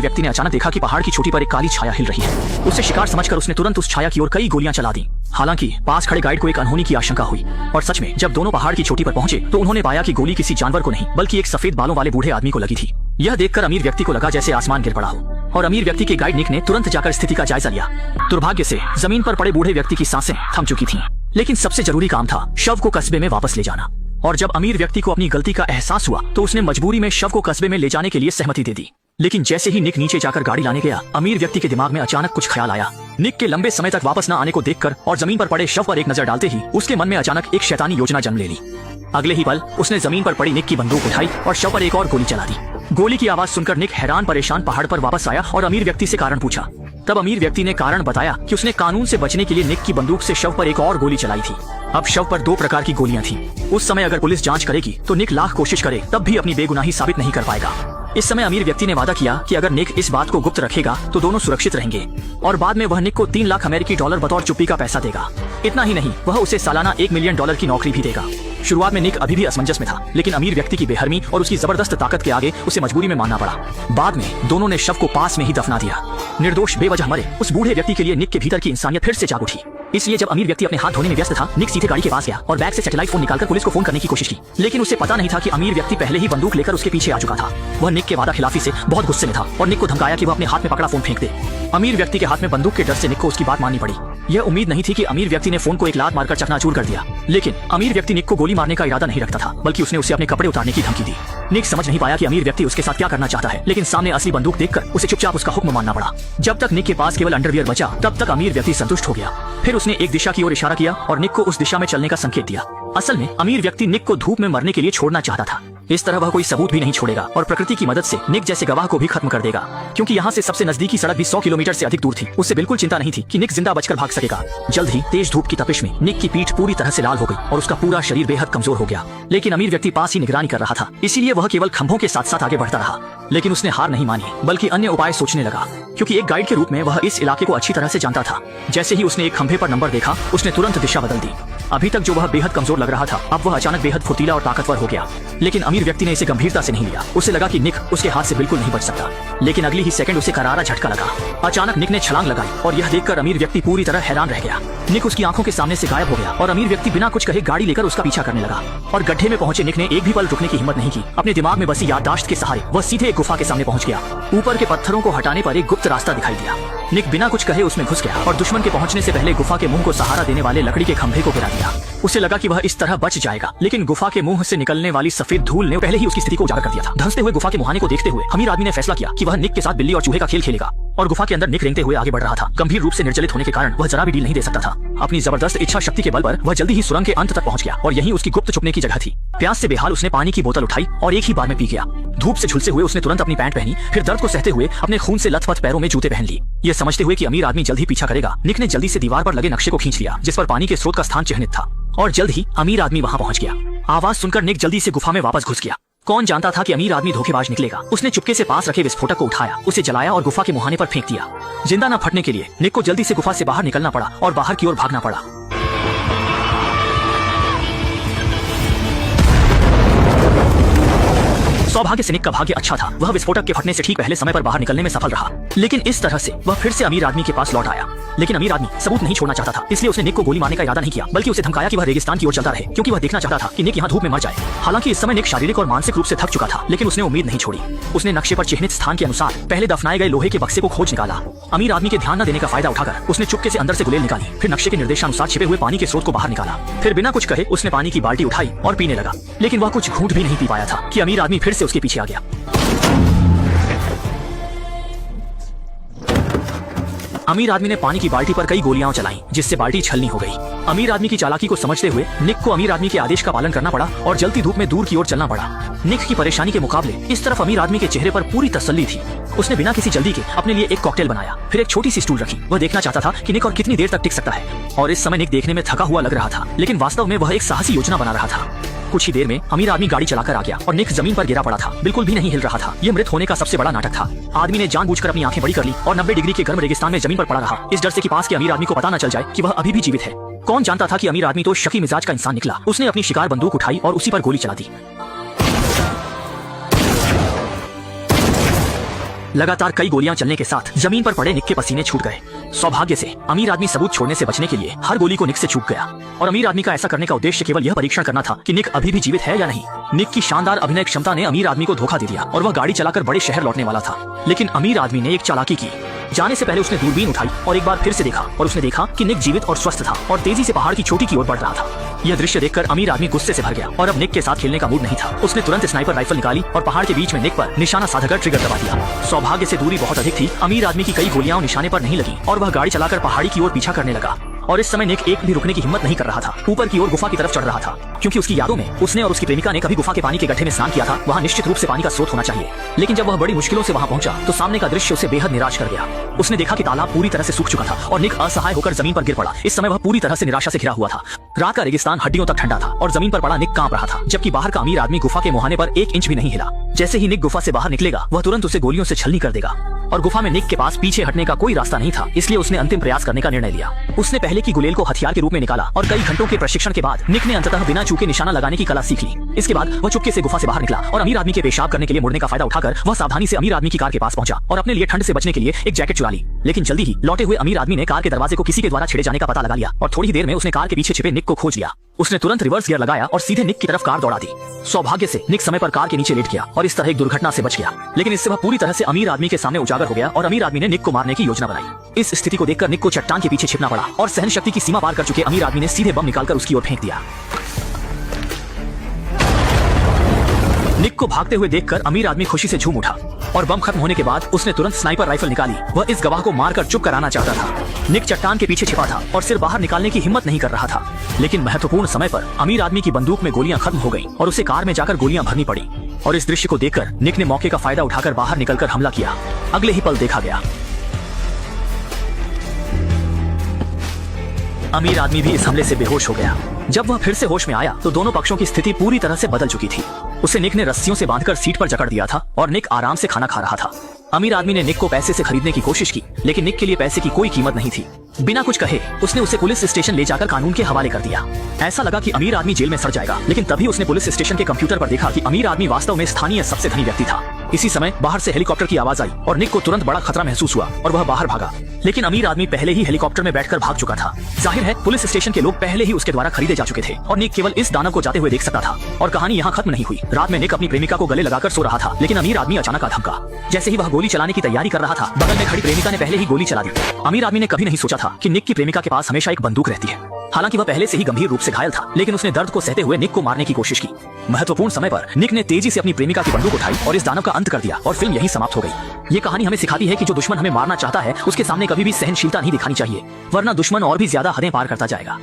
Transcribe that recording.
व्यक्ति ने अचानक देखा कि पहाड़ की चोटी पर एक काली छाया हिल रही है। उसे शिकार समझकर उसने तुरंत उस छाया की ओर कई गोलियां चला दी। हालांकि पास खड़े गाइड को एक अनहोनी की आशंका हुई और सच में जब दोनों पहाड़ की चोटी पर पहुंचे तो उन्होंने पाया कि गोली किसी जानवर को नहीं बल्कि एक सफेद बालों वाले बूढ़े आदमी को लगी थी। यह देखकर अमीर व्यक्ति को लगा जैसे आसमान गिर पड़ा हो और अमीर व्यक्ति के गाइड निक ने तुरंत जाकर स्थिति का जायजा लिया। दुर्भाग्य से जमीन पर पड़े बूढ़े व्यक्ति की सांसें थम चुकी थीं, लेकिन सबसे जरूरी काम था शव को कस्बे में वापस ले जाना। और जब अमीर व्यक्ति को अपनी गलती का एहसास हुआ तो उसने मजबूरी में शव को कस्बे में ले जाने के लिए सहमति दे दी। लेकिन जैसे ही निक नीचे जाकर गाड़ी लाने गया, अमीर व्यक्ति के दिमाग में अचानक कुछ ख्याल आया। निक के लंबे समय तक वापस न आने को देखकर और जमीन पर पड़े शव पर एक नजर डालते ही उसके मन में अचानक एक शैतानी योजना जन्म ले ली। अगले ही पल उसने जमीन पर पड़ी निक की बंदूक उठाई और शव पर एक और गोली चला दी। गोली की आवाज सुनकर निक हैरान परेशान पहाड़ पर वापस आया और अमीर व्यक्ति से कारण पूछा। तब अमीर व्यक्ति ने कारण बताया कि उसने कानून से बचने के लिए निक की बंदूक से शव पर एक और गोली चलाई थी। अब शव पर 2 प्रकार की गोलियां थीं। उस समय अगर पुलिस जांच करेगी तो निक लाख कोशिश करे तब भी अपनी बेगुनाही साबित नहीं कर पाएगा। इस समय अमीर व्यक्ति ने वादा किया कि अगर निक इस बात को गुप्त रखेगा तो दोनों सुरक्षित रहेंगे और बाद में वह निक को 3 लाख अमेरिकी डॉलर बतौर चुप्पी का पैसा देगा। इतना ही नहीं, वह उसे सालाना $1 मिलियन की नौकरी भी देगा। शुरुआत में निक अभी भी असमंजस में था, लेकिन अमीर व्यक्ति की बेहरमी और उसकी जबरदस्त ताकत के आगे उसे मजबूरी में मानना पड़ा। बाद में दोनों ने शव को पास में ही दफना दिया। निर्दोष बेवजह मरे उस बूढ़े व्यक्ति के लिए निक के भीतर की इंसानियत फिर से जाग उठी। इसलिए जब अमीर व्यक्ति अपने हाथ धोने में व्यस्त था, निक सीधे गाड़ी के पास गया और बैग से सैटेलाइट फोन निकालकर पुलिस को फोन करने की कोशिश की। लेकिन उसे पता नहीं था कि अमीर व्यक्ति पहले ही बंदूक लेकर उसके पीछे आ चुका था। वह निक के वादा खिलाफी से बहुत गुस्से में था और निक को धमकाया कि वह अपने हाथ में पकड़ा फोन फेंक दे। अमीर व्यक्ति के हाथ में बंदूक के डर से निक को उसकी बात माननी पड़ी। यह उम्मीद नहीं थी कि अमीर व्यक्ति ने फोन को एक लात मारकर चकनाचूर कर दिया, लेकिन अमीर व्यक्ति निक को गोली मारने का इरादा नहीं रखता था, बल्कि उसने उसे अपने कपड़े उतारने की धमकी दी। निक समझ नहीं पाया कि अमीर व्यक्ति उसके साथ क्या करना चाहता है, लेकिन सामने असली बंदूक देखकर उसे चुपचाप उसका हुक्म मानना पड़ा। जब तक निक के पास केवल अंडरवियर बचा तब तक अमीर व्यक्ति संतुष्ट हो गया। फिर उसने एक दिशा की ओर इशारा किया और निक को उस दिशा में चलने का संकेत दिया। असल में अमीर व्यक्ति निक को धूप में मरने के लिए छोड़ना चाहता था। इस तरह वह कोई सबूत भी नहीं छोड़ेगा और प्रकृति की मदद से निक जैसे गवाह को भी खत्म कर देगा, क्योंकि यहाँ से सबसे नजदीकी सड़क भी 100 किलोमीटर से अधिक दूर थी। उससे बिल्कुल चिंता नहीं थी कि निक जिंदा बचकर भाग सकेगा। जल्द ही तेज धूप की तपिश में निक की पीठ पूरी तरह से लाल हो गई और उसका पूरा शरीर बेहद कमजोर हो गया। लेकिन अमीर व्यक्ति पास ही निगरानी कर रहा था, इसीलिए वह केवल खंभों के साथ साथ आगे बढ़ता रहा। लेकिन उसने हार नहीं मानी, बल्कि अन्य उपाय सोचने लगा, क्योंकि एक गाइड के रूप में वह इस इलाके को अच्छी तरह से जानता था। जैसे ही उसने एक खंभे पर नंबर देखा, उसने तुरंत दिशा बदल दी। अभी तक जो वह बेहद कमजोर लग रहा था, अब वह अचानक बेहद फुर्तीला और ताकतवर हो गया। लेकिन अमीर व्यक्ति ने इसे गंभीरता से नहीं लिया। उसे लगा कि निक उसके हाथ से बिल्कुल नहीं बच सकता। लेकिन अगली ही सेकंड उसे करारा झटका लगा। अचानक निक ने छलांग लगाई और यह देखकर अमीर व्यक्ति पूरी तरह हैरान रह गया। निक उसकी आंखों के सामने से गायब हो गया और अमीर व्यक्ति बिना कुछ कहे गाड़ी लेकर उसका पीछा करने लगा। और गड्ढे में पहुंचे निक ने एक भी पल रुकने की हिम्मत नहीं की। अपने दिमाग में बसी याददाश्त के सहारे वह सीधे एक गुफा के सामने पहुंच गया। ऊपर के पत्थरों को हटाने पर एक गुप्त रास्ता दिखाई दिया। निक बिना कुछ कहे उसमें घुस गया और दुश्मन के पहुंचने से पहले गुफा के मुंह को सहारा देने वाले लकड़ी के खंभे को गिरा दिया। उसे लगा कि वह इस तरह बच जाएगा, लेकिन गुफा के मुंह से निकलने वाली सफेद धूल ने पहले ही उसकी स्थिति को उजागर कर दिया था। धंसते हुए गुफा के मुहाने को देखते हुए अमीर आदमी ने फैसला किया कि वह निक के साथ बिल्ली और चूहे का खेल खेलेगा। और गुफा के अंदर निक रेंगते हुए आगे बढ़ रहा था। गंभीर रूप से निर्जलित होने के कारण वह जरा भी ढील नहीं दे सकता था। अपनी जबरदस्त इच्छा शक्ति के बल पर वह जल्दी ही सुरंग के अंत तक पहुंच गया और यहीं उसकी गुप्त छुपने की जगह थी। प्यास से बेहाल उसने पानी की बोतल उठाई और एक ही बार में पी गया। धूप से झुलसे हुए उसने तुरंत अपनी पैंट पहनी, फिर दर्द को सहते हुए अपने खून से लथपथ पैरों में जूते पहन लिए। यह समझते हुए कि अमीर आदमी जल्द ही पीछा करेगा, निक ने जल्दी से दीवार पर लगे नक्शे को खींच लिया, जिस पर पानी के स्रोत का स्थान चिह्नित था। और जल्द ही अमीर आदमी वहां पहुंच गया। आवाज सुनकर निक जल्दी से गुफा में वापस घुस गया। कौन जानता था कि अमीर आदमी धोखेबाज निकलेगा। उसने चुपके से पास रखे विस्फोटक को उठाया, उसे जलाया और गुफा के मुहाने पर फेंक दिया। जिंदा न फटने के लिए निक को जल्दी से गुफा से बाहर निकलना पड़ा और बाहर की ओर भागना पड़ा। सौभाग्य से निक का भाग्य अच्छा था। वह विस्फोटक के फटने से ठीक पहले समय पर बाहर निकलने में सफल रहा। लेकिन इस तरह से वह फिर से अमीर आदमी के पास लौट आया। लेकिन अमीर आदमी सबूत नहीं छोड़ना चाहता था, इसलिए उसने निक को गोली मारने का इरादा नहीं किया, बल्कि उसे धमकाया कि वह रेगिस्तान की ओर चलता रहे, क्योंकि वह देखना चाहता था कि निक यहाँ धूप में मर जाए। हालांकि इस समय निक शारीरिक और मानसिक रूप से थक चुका था, लेकिन उसने उम्मीद नहीं छोड़ी। उसने नक्शे पर चिह्नित स्थान के अनुसार पहले दफनाए गए लोहे के बक्से को खोज निकाला। अमीर आदमी के ध्यान न देने का फायदा उठाकर उसने चुपके से अंदर से गुलेल निकाली, फिर नक्शे के निर्देशानुसार छिपे हुए पानी के स्रोत को बाहर निकाला। फिर बिना कुछ कहे उसने पानी की बाल्टी उठाई और पीने लगा। लेकिन वह कुछ घूंट भी नहीं पी पाया था कि अमीर आदमी फिर से उसके पीछे आ गया। अमीर आदमी ने पानी की बाल्टी पर कई गोलियां चलाई, जिससे बाल्टी छलनी हो गई। अमीर आदमी की चालाकी को समझते हुए निक को अमीर आदमी के आदेश का पालन करना पड़ा और जलती धूप में दूर की ओर चलना पड़ा। निक की परेशानी के मुकाबले इस तरफ अमीर आदमी के चेहरे पर पूरी तसल्ली थी। उसने बिना किसी जल्दी के अपने लिए एक कॉकटेल बनाया, फिर एक छोटी सी स्टूल रखी। वह देखना चाहता था कि निक और कितनी देर तक टिक सकता है। और इस समय निक देखने में थका हुआ लग रहा था, लेकिन वास्तव में वह एक साहसी योजना बना रहा था। कुछ ही देर में अमीर आदमी गाड़ी चलाकर आ गया और निक जमीन पर गिरा पड़ा था, बिल्कुल भी नहीं हिल रहा था। यह मृत होने का सबसे बड़ा नाटक था। आदमी ने जानबूझकर अपनी आंखें बड़ी कर ली और 90 डिग्री के गर्म रेगिस्तान में जमीन पर पड़ा रहा, इस डर से कि पास के अमीर आदमी को पता न चल जाए कि वह अभी भी जीवित है। कौन जानता था कि अमीर आदमी तो शकी मिजाज का इंसान निकला। उसने अपनी शिकार बंदूक उठाई और उसी पर गोली चला दी। लगातार कई गोलियां चलने के साथ जमीन पर पड़े निक के पसीने छूट गए। सौभाग्य से अमीर आदमी सबूत छोड़ने से बचने के लिए हर गोली को निक से चूक गया और अमीर आदमी का ऐसा करने का उद्देश्य केवल यह परीक्षण करना था कि निक अभी भी जीवित है या नहीं। निक की शानदार अभिनय क्षमता ने अमीर आदमी को धोखा दे दिया और वह गाड़ी चलाकर बड़े शहर लौटने वाला था। लेकिन अमीर आदमी ने एक चालाकी की। जाने से पहले उसने दूरबीन उठाई और एक बार फिर से देखा और उसने देखा कि निक जीवित और स्वस्थ था और तेजी से पहाड़ की चोटी की ओर बढ़ रहा था। यह दृश्य देखकर अमीर आदमी गुस्से से भर गया और अब निक के साथ खेलने का मूड नहीं था। उसने तुरंत स्नाइपर राइफल निकाली और पहाड़ के बीच में निक पर निशाना साधकर ट्रिगर दबा दिया। सौभाग्य से दूरी बहुत अधिक थी। अमीर आदमी की कई गोलियां निशाने पर नहीं लगी और वह गाड़ी चलाकर पहाड़ी की ओर पीछा करने लगा। और इस समय निक एक भी रुकने की हिम्मत नहीं कर रहा था। ऊपर की ओर गुफा की तरफ चढ़ रहा था क्योंकि उसकी यादों में उसने और उसकी प्रेमिका ने कभी गुफा के पानी के गड्ढे में स्नान किया था। वहाँ निश्चित रूप से पानी का स्रोत होना चाहिए। लेकिन जब वह बड़ी मुश्किलों से वहाँ पहुंचा तो सामने का दृश्य उसे बेहद निराश कर गया। उसने देखा कि तालाब पूरी तरह से सूख चुका था और निक असहाय होकर जमीन पर गिर पड़ा। इस समय वह पूरी तरह से निराशा से घिरा हुआ था। रात का रेगिस्तान हड्डियों तक ठंडा था और जमीन पर पड़ा निक कांप रहा था, जबकि बाहर का अमीर आदमी गुफा के मुहाने पर 1 इंच भी नहीं हिला। जैसे ही निक गुफा से बाहर निकलेगा वह तुरंत उसे गोलियों से छलनी कर देगा और गुफा में निक के पास पीछे हटने का कोई रास्ता नहीं था। इसलिए उसने अंतिम प्रयास करने का निर्णय लिया। उसने पहले की गुलेल को हथियार के रूप में निकाला और कई घंटों के प्रशिक्षण के बाद निक ने अंततः बिना चूके निशाना लगाने की कला सीख ली। इसके बाद वह चुपके से गुफा से बाहर निकला और अमीर आदमी के पेशाब करने के लिए मुड़ने का फायदा उठाकर वह सावधानी से अमीर आदमी की कार के पास पहुंचा और अपने लिए ठंड से बचने के लिए एक जैकेट चुरा ली। लेकिन जल्दी ही लौटे हुए अमीर आदमी ने कार के दरवाजे को किसी के द्वारा छेड़े जाने का पता लगा लिया और थोड़ी ही देर में उसने कार के पीछे छिपे निक को खोज लिया। उसने तुरंत रिवर्स गियर लगाया और सीधे निक की तरफ कार दौड़ा दी। सौभाग्य से निक समय पर कार के नीचे लेट गया और इस तरह एक दुर्घटना से बच गया। लेकिन इससे वह पूरी तरह से अमीर आदमी के सामने उजागर हो गया और अमीर आदमी ने निक को मारने की योजना बनाई। इस स्थिति को देखकर निक को चट्टान के पीछे छिपना पड़ा और सहन शक्ति की सीमा पार कर चुके अमीर आदमी ने सीधे बम निकालकर उसकी ओर फेंक दिया। निक को भागते हुए देखकर अमीर आदमी खुशी से झूम उठा और बम खत्म होने के बाद उसने तुरंत स्नाइपर राइफल निकाली। वह इस गवाह को मारकर चुप कराना चाहता था। निक चट्टान के पीछे छिपा था और सिर बाहर निकालने की हिम्मत नहीं कर रहा था। लेकिन महत्वपूर्ण समय पर अमीर आदमी की बंदूक में गोलियां खत्म हो गईं और उसे कार में जाकर गोलियां भरनी पड़ी। और इस दृश्य को देखकर निक ने मौके का फायदा उठाकर बाहर निकलकर हमला किया। अगले ही पल देखा गया अमीर आदमी भी इस हमले से बेहोश हो गया। जब वह फिर से होश में आया तो दोनों पक्षों की स्थिति पूरी तरह से बदल चुकी थी। उसे निक ने रस्सियों से बांधकर सीट पर जकड़ दिया था और निक आराम से खाना खा रहा था। अमीर आदमी ने निक को पैसे से खरीदने की कोशिश की, लेकिन निक के लिए पैसे की कोई कीमत नहीं थी। बिना कुछ कहे उसने उसे पुलिस स्टेशन ले जाकर कानून के हवाले कर दिया। ऐसा लगा कि अमीर आदमी जेल में सड़ जाएगा, लेकिन तभी उसने पुलिस स्टेशन के कंप्यूटर पर देखा कि अमीर आदमी वास्तव में स्थानीय सबसे धनी व्यक्ति था। इसी समय बाहर से हेलीकॉप्टर की आवाज आई और निक को तुरंत बड़ा खतरा महसूस हुआ और वह बाहर भागा। लेकिन अमीर आदमी पहले ही हेलीकॉप्टर में बैठकर भाग चुका था। जाहिर है पुलिस स्टेशन के लोग पहले ही उसके द्वारा खरीदे जा चुके थे और निक केवल इस दानव को जाते हुए देख सकता था। और कहानी यहाँ खत्म नहीं हुई। रात में निक अपनी प्रेमिका को गले लगाकर सो रहा था, लेकिन अमीर आदमी अचानक धमका। जैसे ही वह गोली चलाने की तैयारी कर रहा था, बगल में खड़ी प्रेमिका ने पहले ही गोली चला दी। अमीर आदमी ने कभी नहीं सोचा था कि निक की प्रेमिका के पास हमेशा एक बंदूक रहती है। हालांकि वह पहले से ही गंभीर रूप से घायल था, लेकिन उसने दर्द को सहते हुए निक को मारने की कोशिश की। महत्वपूर्ण समय पर निक ने तेजी से अपनी प्रेमिका की बंदूक उठाई और इस दानव का अंत कर दिया और फिल्म यहीं समाप्त हो गई। ये कहानी हमें सिखाती है कि जो दुश्मन हमें मारना चाहता है उसके सामने कभी भी सहनशीलता नहीं दिखानी चाहिए, वरना दुश्मन और भी ज्यादा हदें पार करता जाएगा।